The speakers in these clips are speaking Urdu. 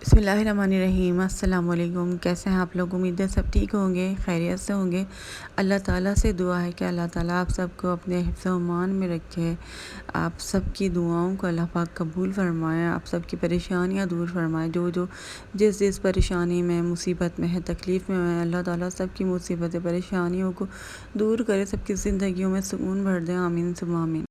بسم اللہ الرحمن الرحیم۔ السلام علیکم، کیسے ہیں آپ لوگ؟ امید ہے سب ٹھیک ہوں گے، خیریت سے ہوں گے۔ اللہ تعالیٰ سے دعا ہے کہ اللہ تعالیٰ آپ سب کو اپنے حفظ و امان میں رکھے، آپ سب کی دعاؤں کو اللہ پاک قبول فرمائے، آپ سب کی پریشانیاں دور فرمائے۔ جو جس پریشانی میں، مصیبت میں ہے، تکلیف میں ہے، اللہ تعالیٰ سب کی مصیبت پریشانیوں کو دور کرے، سب کی زندگیوں میں سکون بھر دیں، آمین ثم آمین۔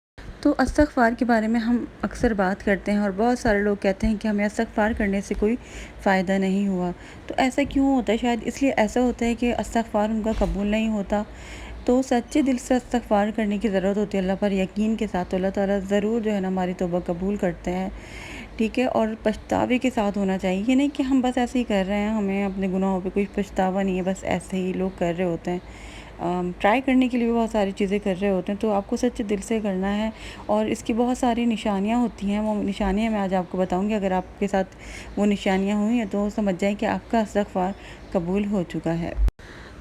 تو استغفار کے بارے میں ہم اکثر بات کرتے ہیں اور بہت سارے لوگ کہتے ہیں کہ ہمیں استغفار کرنے سے کوئی فائدہ نہیں ہوا۔ تو ایسا کیوں ہوتا ہے؟ شاید اس لیے ایسا ہوتا ہے کہ استغفار ان کا قبول نہیں ہوتا۔ تو سچے دل سے استغفار کرنے کی ضرورت ہوتی ہے، اللہ پر یقین کے ساتھ، تو اللہ تعالیٰ ضرور جو ہے نا ہماری توبہ قبول کرتے ہیں، ٹھیک ہے؟ اور پچھتاوے کے ساتھ ہونا چاہیے، یہ نہیں کہ ہم بس ایسے ہی کر رہے ہیں، ہمیں اپنے گناہوں پہ کوئی پچھتاوا نہیں ہے، بس ایسے ہی لوگ کر رہے ہوتے ہیں، ٹرائی کرنے کے لیے بھی بہت ساری چیزیں کر رہے ہوتے ہیں۔ تو آپ کو سچے دل سے کرنا ہے، اور اس کی بہت ساری نشانیاں ہوتی ہیں، وہ نشانیاں میں آج آپ کو بتاؤں گی۔ اگر آپ کے ساتھ وہ نشانیاں ہوئی ہیں تو سمجھ جائیں کہ آپ کا استغفار قبول ہو چکا ہے۔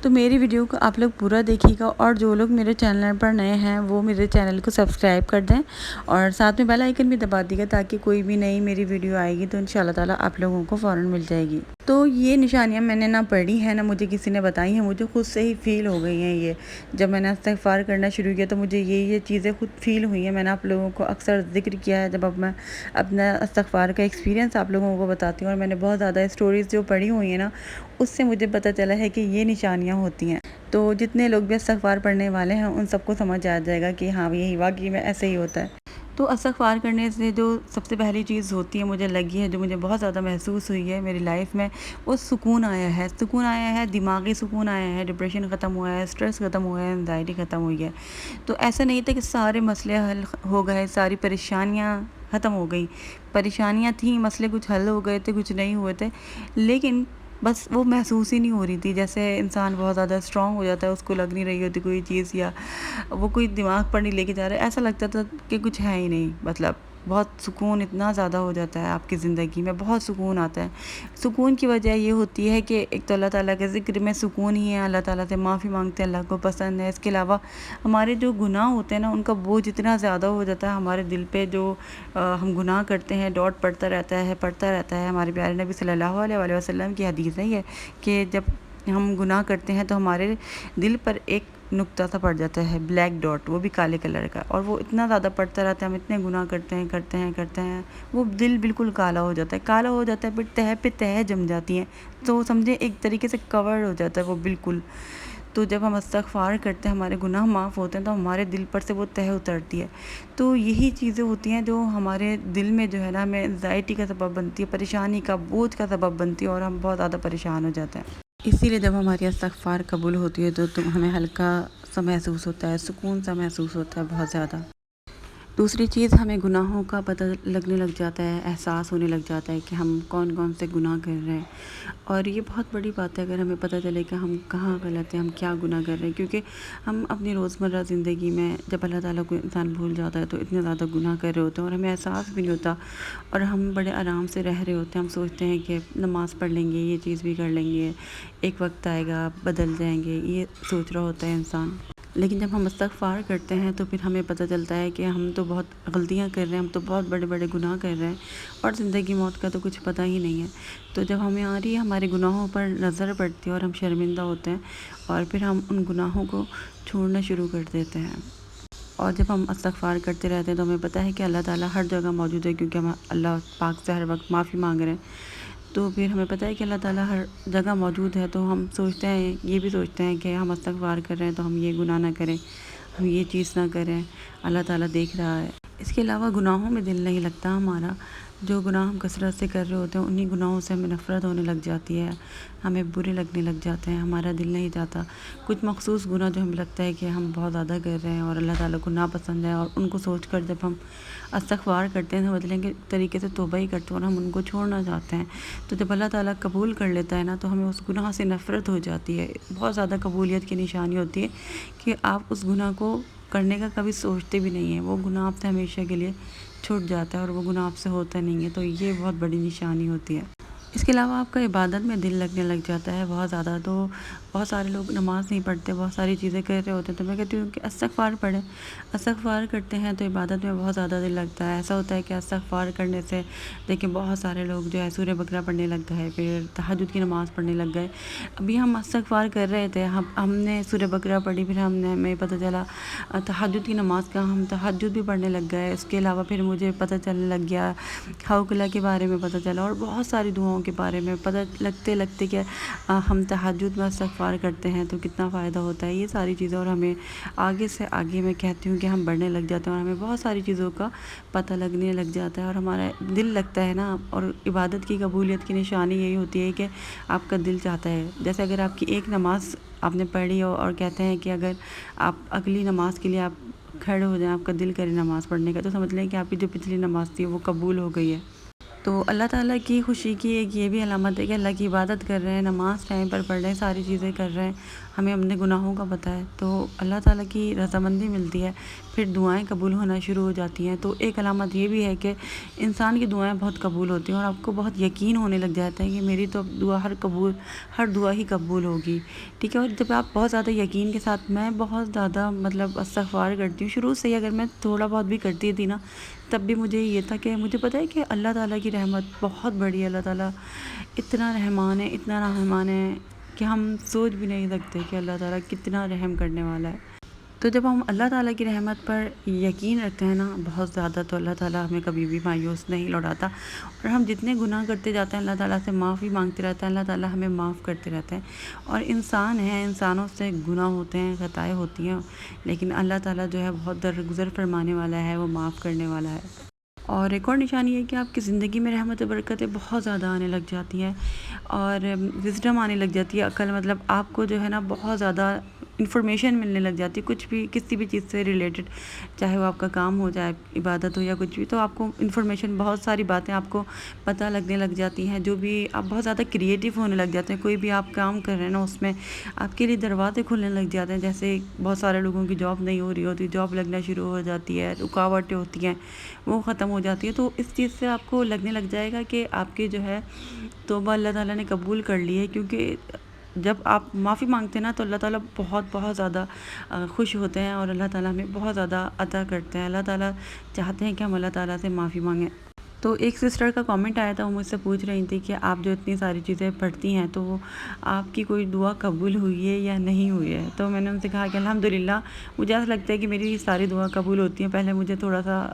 تو میری ویڈیو کو آپ لوگ پورا دیکھیے گا، اور جو لوگ میرے چینل پر نئے ہیں وہ میرے چینل کو سبسکرائب کر دیں، اور ساتھ میں بیل آئیکن بھی دبا دیے گا، تاکہ کوئی بھی نئی میری ویڈیو آئے گی تو انشاءاللہ تعالیٰ آپ لوگوں کو فوراً مل جائے گی۔ تو یہ نشانیاں میں نے نہ پڑھی ہیں، نہ مجھے کسی نے بتائی ہیں، مجھے خود سے ہی فیل ہو گئی ہیں۔ یہ جب میں نے استغفار کرنا شروع کیا تو مجھے یہ چیزیں خود فیل ہوئی ہیں۔ میں نے آپ لوگوں کو اکثر ذکر کیا ہے، جب اب میں اپنا استغفار کا ایکسپیرینس آپ لوگوں کو بتاتی ہوں، اور میں نے بہت زیادہ اسٹوریز جو پڑھی ہوئی ہیں نا، اس سے مجھے پتہ چلا ہے کہ یہ نشانیاں ہوتی ہیں۔ تو جتنے لوگ بھی استغفار پڑھنے والے ہیں ان سب کو سمجھ آ جائے گا کہ ہاں یہی واقعی میں ایسے ہی ہوتا ہے۔ تو استغفار کرنے سے جو سب سے پہلی چیز ہوتی ہے، مجھے لگی ہے، جو مجھے بہت زیادہ محسوس ہوئی ہے میری لائف میں، وہ سکون آیا ہے۔ سکون آیا ہے، دماغی سکون آیا ہے، ڈپریشن ختم ہوا ہے، اسٹریس ختم ہوا ہے، انزائٹی ختم ہوئی ہے۔ تو ایسا نہیں تھا کہ سارے مسئلے حل ہو گئے، ساری پریشانیاں ختم ہو گئی۔ پریشانیاں تھیں، مسئلے کچھ حل ہو گئے تھے، کچھ نہیں ہوئے تھے، لیکن بس وہ محسوس ہی نہیں ہو رہی تھی۔ جیسے انسان بہت زیادہ اسٹرانگ ہو جاتا ہے، اس کو لگ نہیں رہی ہوتی کوئی چیز، یا وہ کوئی دماغ پر نہیں لے کے جا رہا ہے، ایسا لگتا تھا کہ کچھ ہے ہی نہیں۔ مطلب بہت سکون اتنا زیادہ ہو جاتا ہے آپ کی زندگی میں، بہت سکون آتا ہے۔ سکون کی وجہ یہ ہوتی ہے کہ ایک تو اللہ تعالیٰ کے ذکر میں سکون ہی ہے، اللہ تعالیٰ سے معافی مانگتے ہیں، اللہ کو پسند ہے۔ اس کے علاوہ ہمارے جو گناہ ہوتے ہیں نا، ان کا بوجھ اتنا زیادہ ہو جاتا ہے ہمارے دل پہ، جو ہم گناہ کرتے ہیں، ڈاٹ پڑتا رہتا ہے۔ ہمارے پیارے نبی صلی اللہ علیہ وآلہ وسلم کی حدیث ہے یہ، کہ جب ہم گناہ کرتے ہیں تو ہمارے دل پر ایک نقطہ سا پڑ جاتا ہے، بلیک ڈاٹ، وہ بھی کالے کلر کا، اور وہ اتنا زیادہ پڑتا رہتا ہے، ہم اتنے گناہ کرتے ہیں، وہ دل بالکل کالا ہو جاتا ہے، پھر تہہ پہ تہہ جم جاتی ہیں، تو سمجھے ایک طریقے سے کور ہو جاتا ہے وہ بالکل۔ تو جب ہم استغفار کرتے ہیں، ہمارے گناہ معاف ہوتے ہیں، تو ہمارے دل پر سے وہ تہہ اترتی ہے۔ تو یہی چیزیں ہوتی ہیں جو ہمارے دل میں جو ہے نا، ہمیں انزائٹی کا سبب بنتی ہے، پریشانی کا، بوجھ کا سبب بنتی ہے، اور ہم بہت زیادہ پریشان ہو جاتے ہیں۔ اسی لیے جب ہماری استغفار قبول ہوتی ہے تو ہمیں ہلکا سا محسوس ہوتا ہے، سکون سا محسوس ہوتا ہے بہت زیادہ۔ دوسری چیز، ہمیں گناہوں کا پتہ لگنے لگ جاتا ہے، احساس ہونے لگ جاتا ہے کہ ہم کون سے گناہ کر رہے ہیں، اور یہ بہت بڑی بات ہے اگر ہمیں پتہ چلے کہ ہم کہاں غلط ہیں، ہم کیا گناہ کر رہے ہیں، کیونکہ ہم اپنی روزمرہ زندگی میں جب اللہ تعالیٰ کو انسان بھول جاتا ہے تو اتنے زیادہ گناہ کر رہے ہوتے ہیں، اور ہمیں احساس بھی نہیں ہوتا، اور ہم بڑے آرام سے رہ رہے ہوتے ہیں۔ ہم سوچتے ہیں کہ نماز پڑھ لیں گے، یہ چیز بھی کر لیں گے، ایک وقت آئے گا بدل جائیں گے، یہ سوچ رہا ہوتا ہے انسان۔ لیکن جب ہم استغفار کرتے ہیں تو پھر ہمیں پتہ چلتا ہے کہ ہم تو بہت غلطیاں کر رہے ہیں، ہم تو بہت بڑے بڑے گناہ کر رہے ہیں، اور زندگی موت کا تو کچھ پتہ ہی نہیں ہے۔ تو جب ہمیں ہمارے گناہوں پر نظر پڑتی ہے اور ہم شرمندہ ہوتے ہیں، اور پھر ہم ان گناہوں کو چھوڑنا شروع کر دیتے ہیں، اور جب ہم استغفار کرتے رہتے ہیں تو ہمیں پتہ ہے کہ اللہ تعالیٰ ہر جگہ موجود ہے، کیونکہ ہم اللہ پاک سے ہر وقت معافی مانگ رہے ہیں۔ تو پھر ہمیں پتہ ہے کہ اللہ تعالیٰ ہر جگہ موجود ہے، تو ہم سوچتے ہیں، یہ بھی سوچتے ہیں کہ ہم استغفار کر رہے ہیں تو ہم یہ گناہ نہ کریں، ہم یہ چیز نہ کریں، اللہ تعالیٰ دیکھ رہا ہے۔ اس کے علاوہ گناہوں میں دل نہیں لگتا ہمارا، جو گناہ ہم کثرت سے کر رہے ہوتے ہیں انہی گناہوں سے ہمیں نفرت ہونے لگ جاتی ہے، ہمیں برے لگنے لگ جاتے ہیں، ہمارا دل نہیں جاتا۔ کچھ مخصوص گناہ جو ہمیں لگتا ہے کہ ہم بہت زیادہ کر رہے ہیں اور اللہ تعالیٰ کو ناپسند ہے، اور ان کو سوچ کر جب ہم استغفار کرتے ہیں، سمجھ لیں کہ ایک طریقے سے توبہ ہی کرتے ہیں، اور ہم ان کو چھوڑنا چاہتے ہیں، تو جب اللہ تعالیٰ قبول کر لیتا ہے نا، تو ہمیں اس گناہ سے نفرت ہو جاتی ہے۔ بہت زیادہ قبولیت کی نشانی ہوتی ہے کہ آپ اس گناہ کو کرنے کا کبھی سوچتے بھی نہیں ہیں، وہ گناہ آپ سے ہمیشہ کے لیے چھوٹ جاتا ہے، اور وہ گناہ آپ سے ہوتا نہیں ہے، تو یہ بہت بڑی نشانی ہوتی ہے۔ اس کے علاوہ آپ کا عبادت میں دل لگنے لگ جاتا ہے بہت زیادہ۔ تو بہت سارے لوگ نماز نہیں پڑھتے، بہت ساری چیزیں کر رہے ہوتے ہیں، تو میں کہتی ہوں کہ استغفار پڑھیں۔ استغفار کرتے ہیں تو عبادت میں بہت زیادہ دل لگتا ہے۔ ایسا ہوتا ہے کہ استغفار کرنے سے دیکھیں بہت سارے لوگ جو ہے سورہ بقرہ پڑھنے لگ گئے، پھر تہجد کی نماز پڑھنے لگ گئے۔ ابھی ہم استغفار کر رہے تھے، ہم نے سورہ بقرہ پڑھی، پھر ہمیں پتہ چلا تہجد کی نماز کا، ہم تہجد بھی پڑھنے لگ گئے۔ اس کے علاوہ پھر مجھے پتہ چلنے لگ گیا حوقلہ کے بارے میں پتہ چلا، اور بہت ساری دعاؤں کے بارے میں پتہ لگتے کہ ہم تہجد میں استغفار کرتے ہیں تو کتنا فائدہ ہوتا ہے، یہ ساری چیزیں۔ اور ہمیں آگے سے آگے میں کہتی ہوں کہ ہم بڑھنے لگ جاتے ہیں، اور ہمیں بہت ساری چیزوں کا پتہ لگنے لگ جاتا ہے، اور ہمارا دل لگتا ہے نا۔ اور عبادت کی قبولیت کی نشانی یہی ہوتی ہے کہ آپ کا دل چاہتا ہے۔ جیسے اگر آپ کی ایک نماز آپ نے پڑھی ہو اور کہتے ہیں کہ اگر آپ اگلی نماز کے لیے آپ کھڑے ہو جائیں، آپ کا دل کرے نماز پڑھنے کا، تو سمجھ لیں کہ آپ کی جو پچھلی نماز تھی وہ قبول ہو گئی ہے۔ تو اللہ تعالیٰ کی خوشی کی ایک یہ بھی علامت ہے کہ اللہ کی عبادت کر رہے ہیں، نماز ٹائم پر پڑھ رہے ہیں، ساری چیزیں کر رہے ہیں، ہمیں اپنے گناہوں کا پتہ ہے، تو اللہ تعالیٰ کی رضامندی ملتی ہے، پھر دعائیں قبول ہونا شروع ہو جاتی ہیں۔ تو ایک علامت یہ بھی ہے کہ انسان کی دعائیں بہت قبول ہوتی ہیں، اور آپ کو بہت یقین ہونے لگ جاتا ہے کہ میری تو دعا ہر دعا ہی قبول ہوگی، ٹھیک ہے۔ اور جب آپ بہت زیادہ یقین کے ساتھ، میں بہت زیادہ استغفار کرتی ہوں شروع سے ہی، اگر میں تھوڑا بہت بھی کرتی تھی نا تب بھی مجھے یہ تھا کہ مجھے پتہ ہے کہ اللہ تعالیٰ کی رحمت بہت بڑی ہے، اللہ تعالیٰ اتنا رحمان ہے، اتنا رحمان ہے کہ ہم سوچ بھی نہیں سکتے کہ اللہ تعالیٰ کتنا رحم کرنے والا ہے۔ تو جب ہم اللہ تعالیٰ کی رحمت پر یقین رکھتے ہیں نا بہت زیادہ، تو اللہ تعالیٰ ہمیں کبھی بھی مایوس نہیں لوٹاتا، اور ہم جتنے گناہ کرتے جاتے ہیں اللہ تعالیٰ سے معافی مانگتے رہتے ہیں، اللہ تعالیٰ ہمیں معاف کرتے رہتے ہیں۔ اور انسان ہیں، انسانوں سے گناہ ہوتے ہیں، خطائیں ہوتی ہیں، لیکن اللہ تعالیٰ جو ہے بہت درگزر فرمانے والا ہے، وہ معاف کرنے والا ہے۔ اور ایک اور نشانی یہ ہے کہ آپ کی زندگی میں رحمت و برکتیں بہت زیادہ آنے لگ جاتی ہیں، اور وزڈم آنے لگ جاتی ہے، عقل، آپ کو جو ہے نا بہت زیادہ انفارمیشن ملنے لگ جاتی ہے، کچھ بھی کسی بھی چیز سے ریلیٹڈ، چاہے وہ آپ کا کام ہو، چاہے عبادت ہو یا کچھ بھی، تو آپ کو انفارمیشن، بہت ساری باتیں آپ کو پتہ لگنے لگ جاتی ہیں، جو بھی آپ بہت زیادہ کریٹیو ہونے لگ جاتے ہیں، کوئی بھی آپ کام کر رہے ہیں نا اس میں آپ کے لیے دروازے کھلنے لگ جاتے ہیں۔ جیسے بہت سارے لوگوں کی جاب نہیں ہو رہی ہوتی، جاب لگنا شروع ہو جاتی ہے، رکاوٹیں ہوتی ہیں وہ ختم ہو جاتی ہے، تو اس چیز سے آپ کو لگنے لگ جائے گا کہ آپ کی جو ہے توبہ اللہ تعالیٰ نے قبول کر لی ہے، کیونکہ جب آپ معافی مانگتے ہیں نا تو اللہ تعالیٰ بہت زیادہ خوش ہوتے ہیں، اور اللہ تعالیٰ ہمیں بہت زیادہ عطا کرتے ہیں۔ اللہ تعالیٰ چاہتے ہیں کہ ہم اللہ تعالیٰ سے معافی مانگیں۔ تو ایک سسٹر کا کامنٹ آیا تھا، وہ مجھ سے پوچھ رہی تھی کہ آپ جو اتنی ساری چیزیں پڑھتی ہیں تو آپ کی کوئی دعا قبول ہوئی ہے یا نہیں ہوئی ہے؟ تو میں نے ان سے کہا کہ الحمدللہ مجھے ایسا لگتا ہے کہ میری ساری دعا قبول ہوتی ہیں۔ پہلے مجھے تھوڑا سا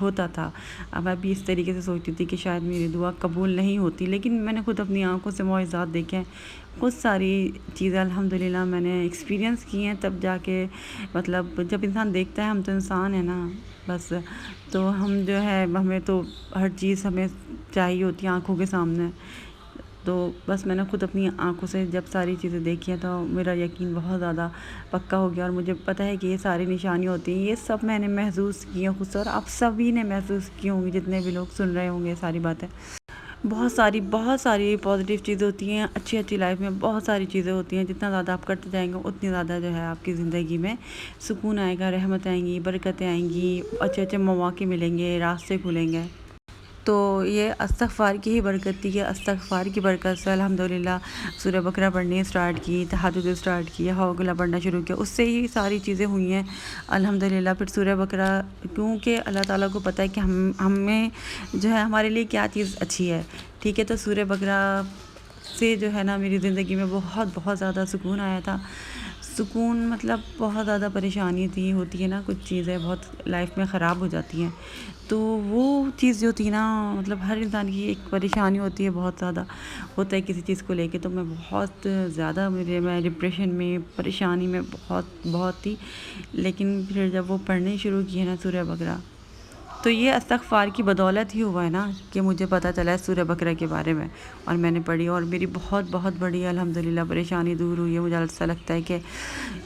ہوتا تھا، اب میں بھی اس طریقے سے سوچتی تھی کہ شاید میری دعا قبول نہیں ہوتی، لیکن میں نے خود اپنی آنکھوں سے معجزات دیکھے ہیں، بہت ساری چیزیں الحمدللہ میں نے ایکسپیرینس کی ہیں، تب جا کے جب انسان دیکھتا ہے، ہم تو انسان ہیں نا بس، تو ہم جو ہے ہمیں تو ہر چیز ہمیں چاہیے ہوتی ہے آنکھوں کے سامنے، تو بس میں نے خود اپنی آنکھوں سے جب ساری چیزیں دیکھی ہیں تو میرا یقین بہت زیادہ پکا ہو گیا، اور مجھے پتہ ہے کہ یہ ساری نشانی ہوتی ہیں، یہ سب میں نے محسوس کی ہیں خود سے، اور آپ سبھی نے محسوس کی ہوں گی، جتنے بھی لوگ سن رہے ہوں گے یہ ساری باتیں۔ بہت ساری پازیٹیو چیزیں ہوتی ہیں، اچھی لائف میں بہت ساری چیزیں ہوتی ہیں، جتنا زیادہ آپ کرتے جائیں گے اتنی زیادہ جو ہے آپ کی زندگی میں سکون آئے گا، رحمت آئیں گی، برکتیں آئیں گی، اچھے مواقع ملیں گے، راستے کھلیں گے۔ تو یہ استغفار کی ہی برکت تھی کہ استغفار کی برکت سے الحمدللہ سورہ بقرہ پڑھنی اسٹارٹ کی، تہجد اسٹارٹ کی، حوقلہ پڑھنا شروع کیا، اس سے ہی ساری چیزیں ہوئی ہیں الحمدللہ۔ پھر سورہ بقرہ، کیونکہ اللہ تعالیٰ کو پتہ ہے کہ ہمیں جو ہے ہمارے لیے کیا چیز اچھی ہے، ٹھیک ہے۔ تو سورہ بقرہ سے جو ہے نا میری زندگی میں بہت زیادہ سکون آیا تھا، سکون بہت زیادہ پریشانی ہوتی ہے نا، کچھ چیزیں بہت لائف میں خراب ہو جاتی ہیں، تو وہ چیز جو تھی نا ہر انسان کی ایک پریشانی ہوتی ہے، بہت زیادہ ہوتا ہے کسی چیز کو لے کے، تو میں بہت زیادہ میں ڈپریشن میں، پریشانی میں بہت تھی، لیکن پھر جب وہ پڑھنے شروع کیے نا سورہ بقرہ، تو یہ استغفار کی بدولت ہی ہوا ہے نا کہ مجھے پتہ چلا ہے سورہ بقرہ کے بارے میں، اور میں نے پڑھی، اور میری بہت بڑی الحمدللہ پریشانی دور ہوئی ہے۔ مجھے ایسا لگتا ہے کہ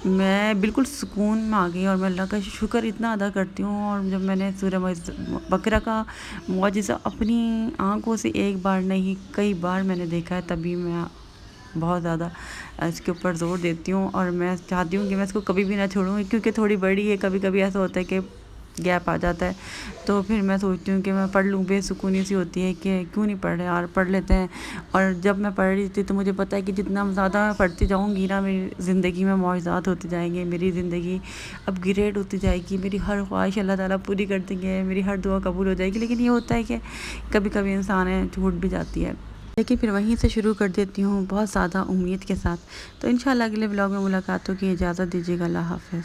میں بالکل سکون میں آ گئی، اور میں اللہ کا شکر اتنا ادا کرتی ہوں۔ اور جب میں نے سورہ بقرہ کا معجزہ اپنی آنکھوں سے ایک بار نہیں کئی بار میں نے دیکھا ہے، تبھی میں بہت زیادہ اس کے اوپر زور دیتی ہوں، اور میں چاہتی ہوں کہ میں اس کو کبھی بھی نہ چھوڑوں، کیونکہ تھوڑی بڑی ہے، کبھی ایسا ہوتا ہے کہ گیپ آ جاتا ہے، تو پھر میں سوچتی ہوں کہ میں پڑھ لوں، بے سکونی سی ہوتی ہے کہ کیوں نہیں پڑھ رہے، اور پڑھ لیتے ہیں۔ اور جب میں پڑھ رہی تھی تو مجھے پتہ ہے کہ جتنا زیادہ میں پڑھتی جاؤں گی نا، میری زندگی میں معجزات ہوتے جائیں گے، میری زندگی اپ گریڈ ہوتی جائے گی، میری ہر خواہش اللہ تعالیٰ پوری کر دیں گے، میری ہر دعا قبول ہو جائے گی۔ لیکن یہ ہوتا ہے کہ کبھی کبھی انسان ہے چھوٹ بھی جاتی ہے، لیکن پھر وہیں سے شروع کر دیتی ہوں بہت زیادہ امید کے ساتھ۔ تو انشاءاللہ اگلے ولاگ میں ملاقات ہوگی، اجازت دیجیے گا، اللہ حافظ۔